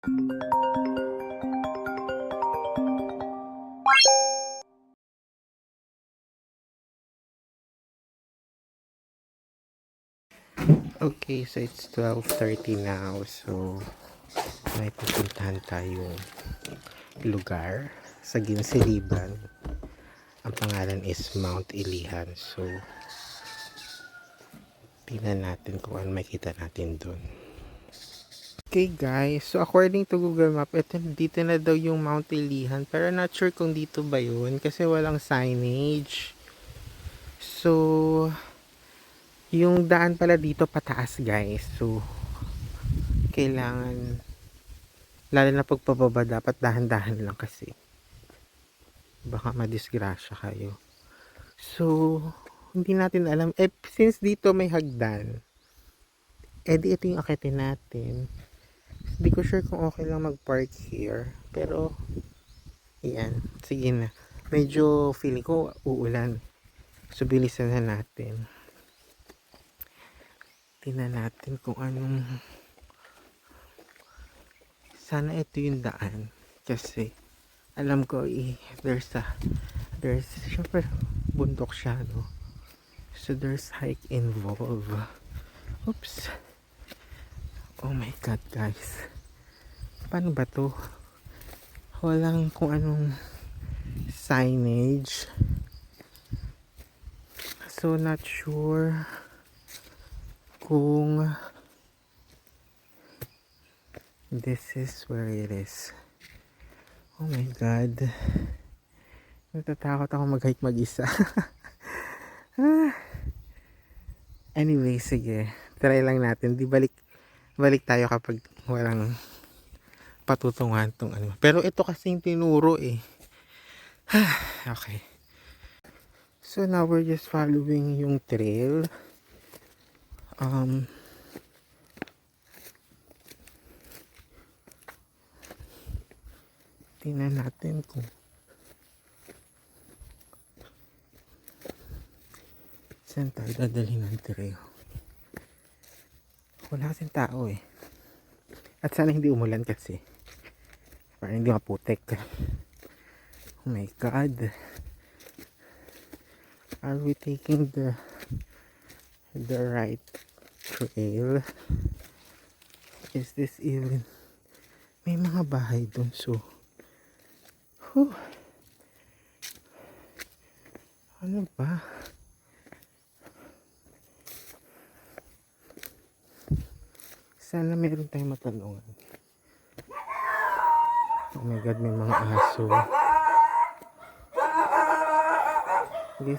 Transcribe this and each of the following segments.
Okay, so it's 12:30 now. So, may pupuntahan tayong lugar sa Ginsiliban. Ang pangalan is Mount Ilihan. So, tingnan natin kung ano makita natin doon. Okay guys, so according to Google Map, dito na daw yung Mount Ilihan. Pero not sure kung dito ba yun kasi walang signage. So, yung daan pala dito pataas guys. So, kailangan, lalo na pagpababa, dapat dahan-dahan lang kasi baka madisgrasya kayo. So, hindi natin alam. Since dito may hagdan, di ito yung akitin natin. Hindi ko sure kung okay lang mag-park here. Pero, yan. Sige na. Medyo feeling ko uulan. So, bilisan na natin. Tingnan natin kung anong, sana ito yung daan kasi alam ko there's syempre bundok siya, no? So there's hike involved. Oops, oh my god guys, paano ba to? Walang kung anong signage, so not sure kung this is where it is. Oh my god, natatakot ako mag-hike mag-isa. Anyway, sige, try lang natin. Di balik tayo kapag walang patutungan tong ano. Pero ito kasing tinuro eh. Okay, so now we're just following yung trail. Tingnan natin kung saan tayo dadalhin ng trail. Wala kasing tao eh. At sana hindi umulan kasi para hindi maputek. Oh my god, are we taking the right trail? Is this even, may mga bahay dun, so ano ba? Sana meron tayong matanungan. Oh my god, may mga aso. Hindi,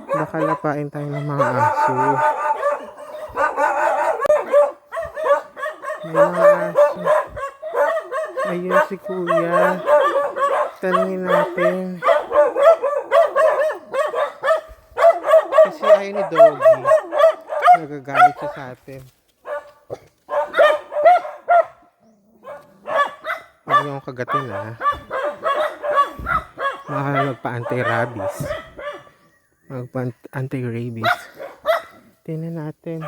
baka lapain tayo ng mga aso. May mga aso. Ayun si kuya. Tanungin natin. Kasi ayaw ni Doggy. Nagagalit siya sa atin. Huwag niyo akong kagatin ha. Magpa-anti-rabies. Magpa-anti-rabies. Tingnan natin.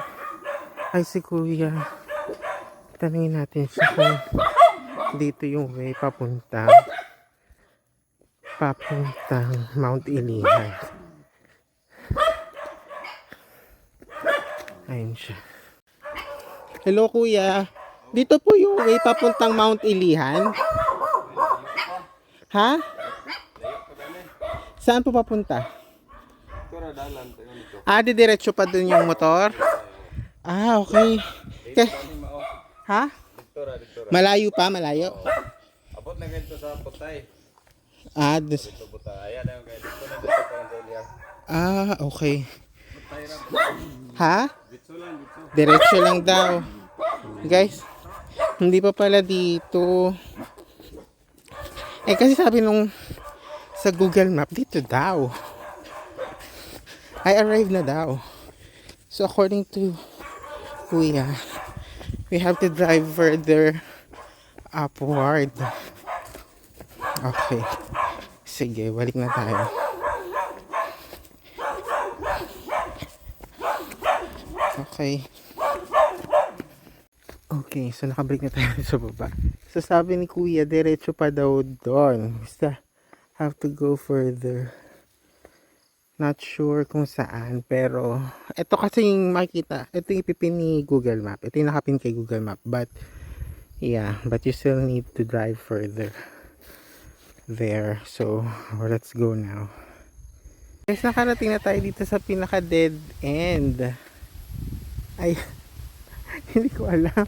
Ay, si kuya. Tanungin natin siya kung dito yung way papuntang Mount Ilihan. Ayun siya. Hello kuya, dito po yung way papuntang Mount Ilihan. Ha? Saan po papunta? Didiretso pa dun yung motor? Okay. Ha? Malayo pa, malayo. Abot na ganito sa Putay. Dito Putay. Ayan yung ganito na dito pa ng okay. Ha? Diretso lang daw. Guys, hindi pa pala dito. Kasi sabi nung sa Google Map, dito daw. I arrived na daw. So according to kuya, we have to drive further upward. Okay. Sige, balik na tayo. Okay. Okay, so nakabalik na tayo sa baba. So sabi ni Kuya, diretso pa daw doon. Basta have to go further. Not sure kung saan, pero ito kasi yung makikita. Ito yung ipipin ni Google Map. Ito yung nakapin kay Google Map. But, yeah, but you still need to drive further there. So, let's go now. Guys, nakarating na tayo dito sa pinaka dead end. Ay, hindi ko alam.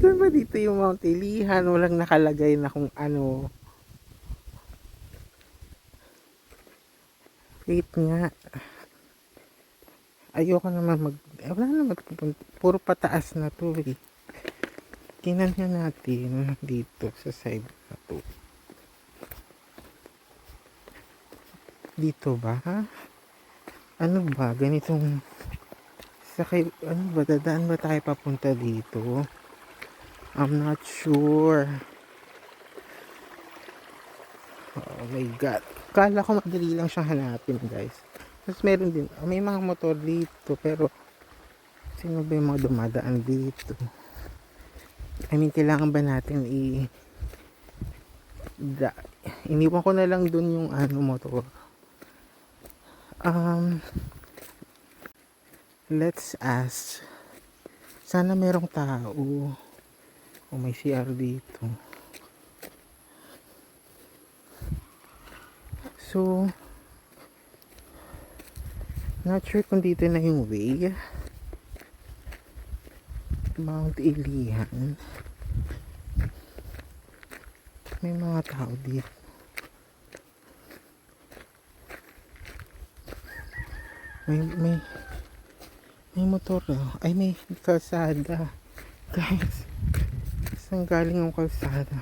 Saan ba dito yung Mount Ilihan? Walang nakalagay na kung ano. Wait nga. Ayoko naman wala naman pupunta. Puro pataas na to eh. Tingnan nga natin dito sa side na to. Dito ba? Ano ba? Ganitong ano ba? Dadaan ba tayo papunta dito? I'm not sure. Oh my God. Kala ko madali lang siyang hanapin, guys. Tapos meron din, may mga motor dito, pero sino ba yung mga dumadaan dito? I mean, kailangan ba natin iniwan ko na lang dun yung motor. Let's ask. Sana merong tao. O may CR dito. So, not sure kung dito na yung way. Mount Ilihan. May mga tao dito. May motor. Ay, may kalsada. Guys, saan galing yung kalsada?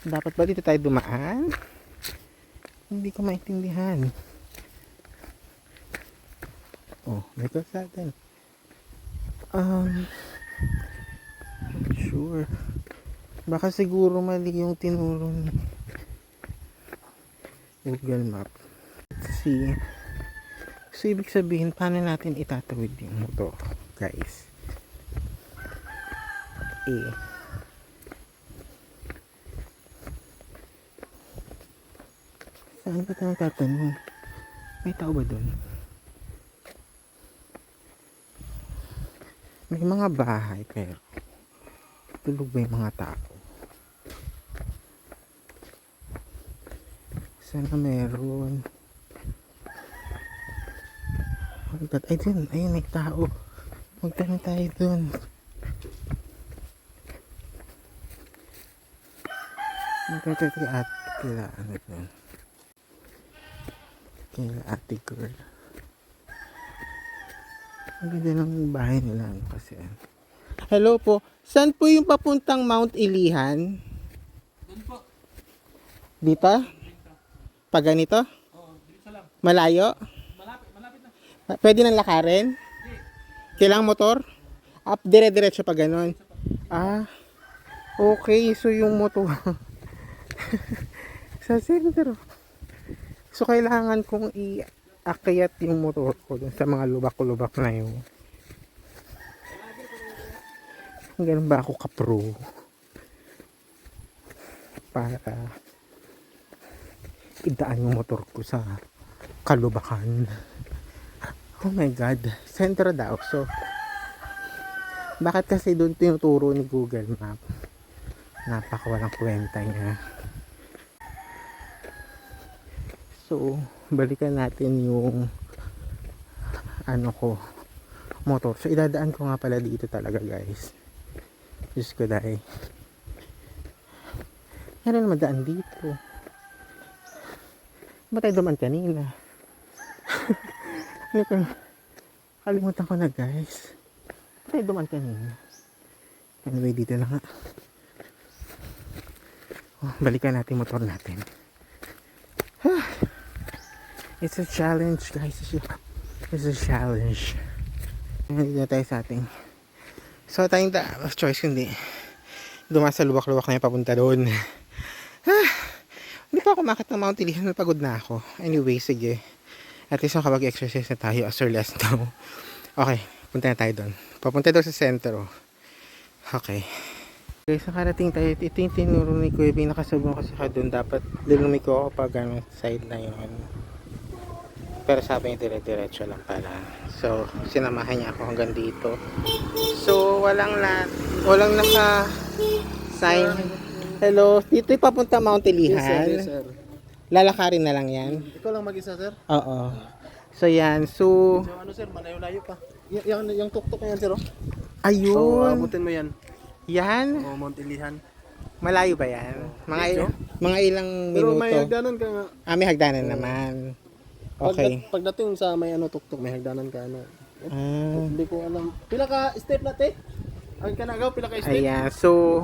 Dapat ba dito tayo dumaan? Hindi ko maintindihan. Oh, may kalsada. Not sure. Baka siguro mali yung tinuro ni Google Map. Let's see. So, ibig sabihin, paano natin itatawid yung motor, guys? Saan ba tayo tatanong? May tao ba doon? May mga bahay pero tulog ba yung mga tao? Sana meron. Ay dun, ayun may tao. Magtanong tayo dun. Magtatati at kila ano dun. Kila ate girl. Ang ganda ng bahay nila kasi. Hello po. Saan po yung papuntang Mount Ilihan? Doon po. Dito? Pag ganito? Oo, dito lang. Malayo? Malapit na. Pwede nang lakarin? Kailangan motor? Up, dire-diretso pa ganon. Ah, okay. So yung motor sa center. So kailangan kong iakyat yung motor ko dun sa mga lubak-lubak na yun. Ganun ba ako ka-pro? Para idaan yung motor ko sa kalubakan. Oh my God. Sentro daw. So, bakit kasi doon tinuturo ni Google Map? Napakawalang kwenta niya. So, balikan natin yung motor. So, idadaan ko nga pala dito talaga, guys. Diyos ko dahil. Meron naman daan dito. Ba't tayo duman kanina? Kalimutan ko na, guys. Ba't tayo duman kanina? Anyway, dito na nga. Balikan natin motor natin. It's a challenge, guys. It's a challenge. Hindi na tayo sa ating. So, tayong choice kundi dumasa luwak-luwak na yung papunta doon. Hindi pa ako makit ng Mount Ilihan. Napagod na ako. Anyway, sige. At least makapag-exercise na tayo as early as now. Okay, punta na tayo doon. Papunta daw sa sentro. Okay. Okay, sa karating tayo, ito yung tinuro ni Kuya B, nakasabong kasi ka doon. Dapat lumiko ako pag side na yun. Pero sabi niya dire-diretso lang pala. So, sinamahan niya ako hanggang dito. So, walang naka-sign. Hello, dito yung papunta Mount Ilihan. Yes, sir. Lalakarin na lang yan. Ikaw lang mag-isa, sir? Oo. So, yan. So, So, ano, sir? Malayo-layo pa. Yung tuktok na yan, sir, oh. ayun. So, abutin mo yan. Yan. Oh, Mount Ilihan. Malayo ba yan? Mga ilang Pero minuto. may hagdanan ka nga. May hagdanan naman. Okay. Pagdating sa may tuktok, may hagdanan ka, ano. Ah, Hindi ko alam. Pila ka step natin? Ang kanagaw, pila ka step? ayan. So,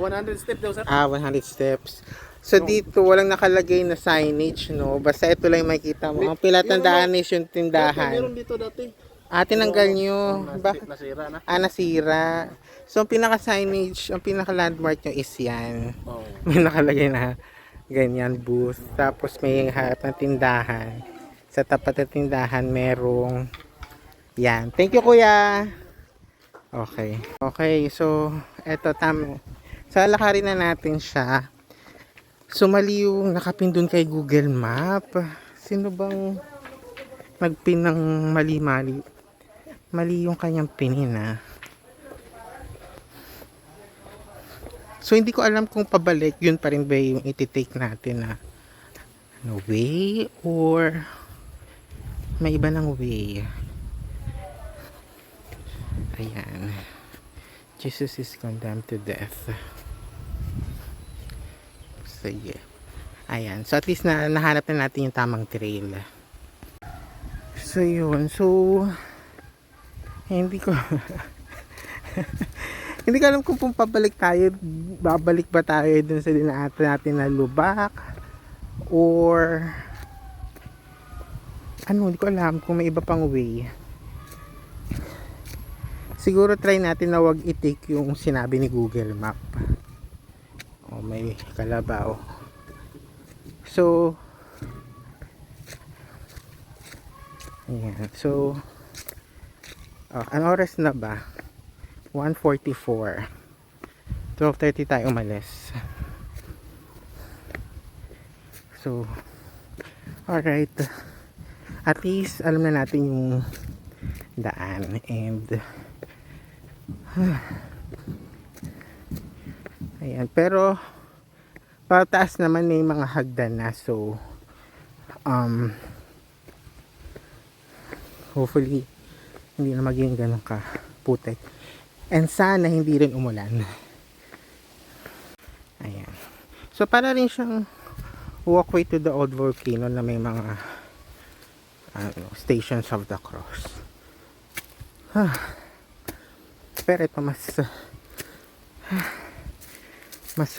100 step daw, sir. 100 steps. So, dito, walang nakalagay na signage, no? Basta ito lang yung makikita mo. Ang pilatandaan is yung Meron tindahan. dito dati. Tinanggal nyo. Nasira na. Nasira. So, ang pinaka-signage, ang pinaka-landmark nyo is yan. Oh. May nakalagay na ganyan booth. Tapos may harap ng tindahan. Sa tapat ng tindahan merong yan. Thank you, kuya. Okay. Okay, so eto tama. So lakarin na natin siya. So mali yung nakapin dun kay Google Map. Sino bang nagpin ng mali-mali? Mali yung kanyang pinin, ah. So, hindi ko alam kung pabalik, yun pa rin ba yung iti-take natin na way or may iba ng way. Ayan. Jesus is condemned to death. Sige. Ayan. So, at least nahanap na natin yung tamang trail. So, yun. So, hindi ko hindi ko alam kung pabalik tayo, babalik ba tayo dun sa dinaanan natin na lubak or hindi ko alam kung may iba pang way. Siguro try natin na wag i-take yung sinabi ni Google Map. May kalabaw. So, ayan. So, ano oras na ba? 1:44. 12:30 tayo umalis. So, alright. At least, alam na natin yung daan. And, ayan. Pero, pataas naman may mga hagdan na. So, hopefully, hindi na maging ganun ka putek. And sana hindi rin umulan. Ayan. So para rin siyang walkway to the old volcano na may mga stations of the cross. Pero ito mas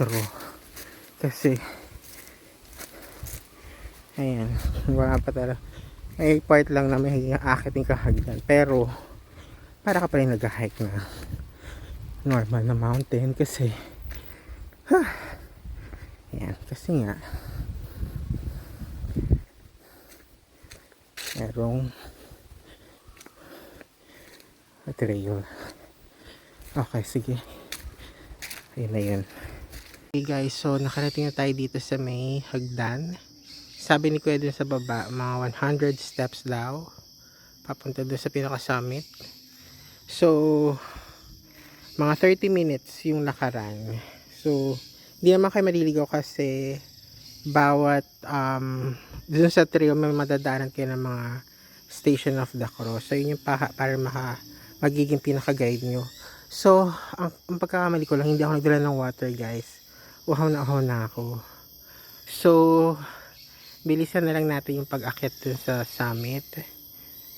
raw. Kasi ayan, wala pa talaga. May part lang na may aakiting kahagdan. Pero para ka pa rin nag-hike na normal na mountain kasi yan, kasi nga merong trail. Okay, sige, ayun na yun. Okay guys, so nakarating na tayo dito sa may hagdan. Sabi ni Kuya dun sa baba, mga 100 steps daw papunta dun sa pinaka summit. So, mga 30 minutes yung lakaran. So, hindi naman kayo maliligaw kasi bawat dun sa trail may madadaanan kayo ng mga station of the cross. So, yun yung para magiging pinaka-guide nyo. So, ang pagkakamali ko lang, hindi ako nagdala ng water guys. Uhaw na ako. So, bilisan na lang natin yung pag-akyat dun sa summit.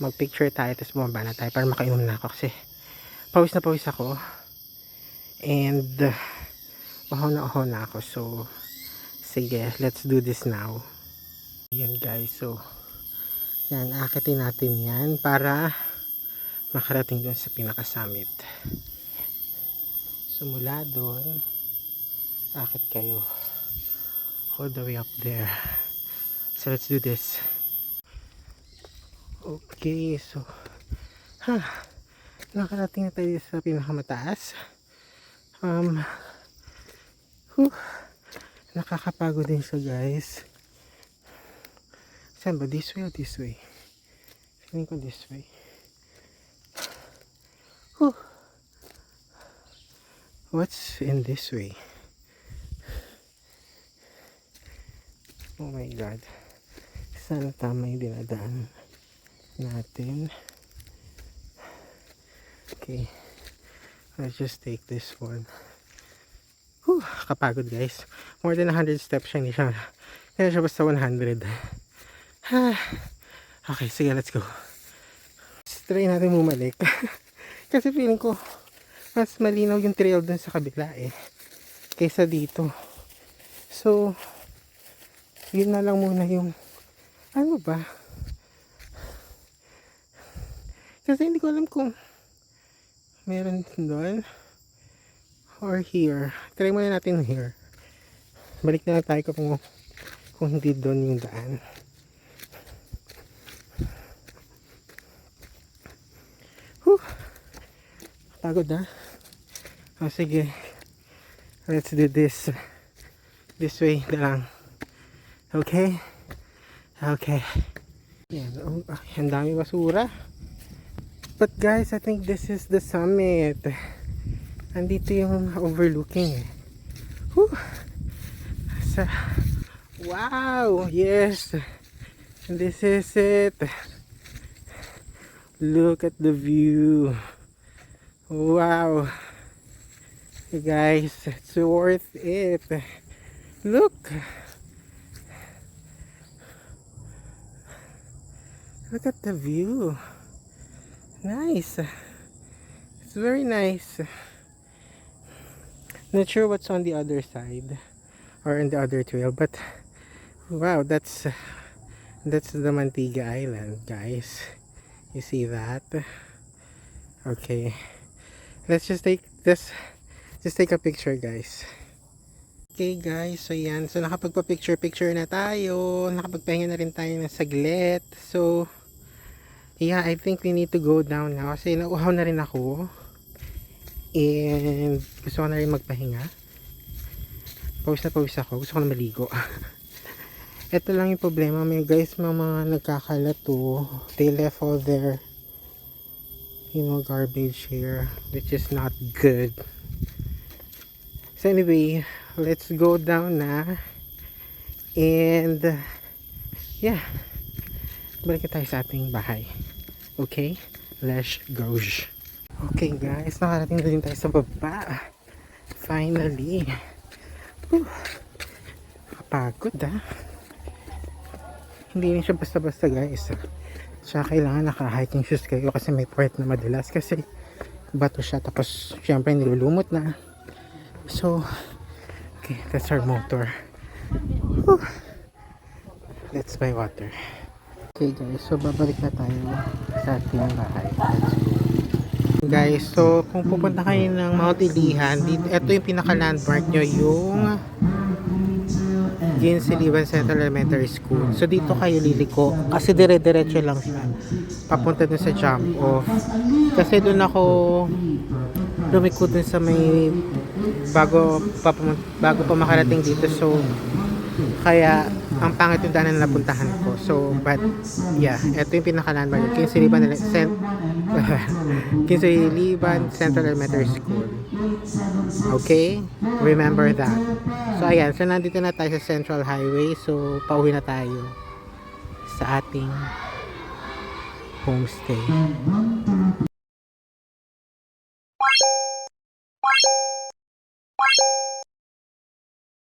Mag-picture tayo, tapos bumaba na tayo para makainom na ako kasi pawis ako. And, uhaw na ako. So, sige, let's do this now. Ayan guys, so, yan, akitin natin yan para makarating dun sa pinaka-summit. So, mula dun, akit kayo all the way up there. So, let's do this. Okay, so nakarating na tayo sa pinakamataas. Whew, nakakapagod din siya, guys. Saan ba? This way or this way? Feeling ko this way. Whew. What's in this way? Oh my god. Sana tama yung dinadaan natin. Okay. Let's just take this one. Whew, kapagod, guys. More than 100 steps siya. Hindi siya basta 100. Okay, sige, let's go. Let's try natin bumalik. Kasi feeling ko mas malinaw yung trail dun sa kabila kaysa dito. So yun na lang muna yung ano ba, kasi hindi ko alam kung meron doon or here. Try muna natin here. Balik na lang tayo kung hindi doon yung daan. Pagod na. Sige, let's do this way na lang. Okay? Okay. Yan. Oh, ang dami basura. But guys, I think this is the summit. Andito yung overlooking Whew. Wow! Yes! This is it. Look at the view. Wow! You guys, it's worth it. Look! Look at the view. Nice. It's very nice. Not sure what's on the other side or on the other trail, but wow, that's the Mantiga Island, guys. You see that? Okay. Let's just take a picture, guys. Okay, guys. So yan. So nakapagpa-picture na tayo. Nakapagpahinga na rin tayo ng saglit. So yeah, I think we need to go down now kasi nauhaw na rin ako. And gusto ko na rin magpahinga. Pawis na pawis ako. Gusto ko na maligo. Ito lang yung problema. May guys, mga nagkakalat to. They left all their garbage here, which is not good. So anyway, let's go down na. And yeah, balik tayo sa ating bahay. Okay, let's go. Okay guys, nakarating na din tayo sa baba. Finally. Kapagod Hindi rin siya basta-basta, guys. Tsaka kailangan naka-hiking shoes kayo kasi may part na madulas kasi bato siya, tapos syempre nilulumot na. So okay, that's our motor. Whew. Let's buy water. Okay guys, so babalik na tayo sa ating bahay. Let's go. Guys, so kung pupunta kayo ng Mount Ilihan, ito yung pinaka-landmark nyo, yung Ginziliban Central Elementary School. So dito kayo liliko kasi dire-diretso lang siya papunta dun sa jump off. Kasi dun ako lumiko dun sa may bago pa makarating dito. So kaya ang pangit yung daanan na napuntahan ko. So but yeah, ito yung pinaka-landmark, Ginziliban Central Elementary School. Okay? Remember that. So ayan, so nandito na tayo sa Central Highway. So pauwi na tayo sa ating homestay.